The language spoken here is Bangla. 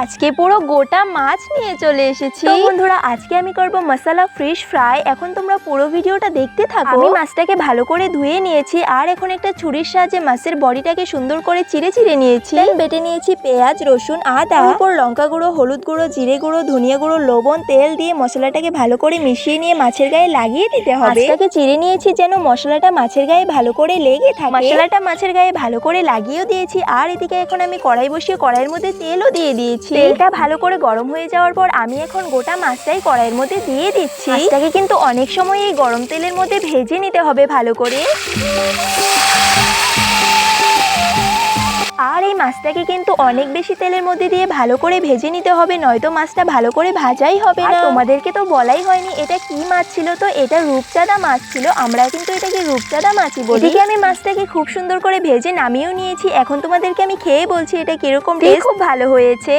আজকে পুরো গোটা মাছ নিয়ে চলে এসেছি। তো বন্ধুরা, আজকে আমি করব মশলা ফিশ ফ্রাই। এখন তোমরা পুরো ভিডিওটা দেখতে থাকো। আমি মাছটাকে ভালো করে ধুয়ে নিয়েছি আর এখন একটা ছুরির সাহায্যে মাছের বডিটাকে সুন্দর করে চিড়ে চিড়ে নিয়েছি। বেটে নিয়েছি পেঁয়াজ, রসুন, আদা, তারপর লঙ্কা গুঁড়ো, হলুদ গুঁড়ো, জিরে গুঁড়ো, ধনিয়া গুঁড়ো, লবণ, তেল দিয়ে মশলাটাকে ভালো করে মিশিয়ে নিয়ে মাছের গায়ে লাগিয়ে দিতে হবে। মাছটাকে চিড়ে নিয়েছি যেন মশলাটা মাছের গায়ে ভালো করে লেগে থাকে। মশলাটা মাছের গায়ে ভালো করে লাগিয়েও দিয়েছি আর এদিকে এখন আমি কড়াই বসিয়ে কড়াইয়ের মধ্যে তেলও দিয়ে দিয়েছি। তেলটা ভালো করে গরম হয়ে যাওয়ার পর আমি এখন গোটা মাছটাই কড়াইয়ের মধ্যে দিয়ে দিচ্ছি। মাছটাকে কিন্তু অনেক সময় এই গরম তেলের মধ্যে ভেজে নিতে হবে ভালো করে। আর এই মাছটাকে কিন্তু অনেক বেশি তেলের মধ্যে দিয়ে ভালো করে ভেজে নিতে হবে, নয়তো মাছটা ভালো করে ভাজাই হবে না। তোমাদেরকে তো বলাই হয়নি এটা কি মাছ ছিল। তো এটা রূপচাঁদা মাছ ছিল, আমরা কিন্তু এটাকে রূপচাঁদা মাছই বলি। এদিকে আমি মাছটাকে খুব সুন্দর করে ভেজে নামিয়েও নিয়েছি। এখন তোমাদেরকে আমি খেয়ে বলছি এটা কিরকম টেস্ট। খুব ভালো হয়েছে।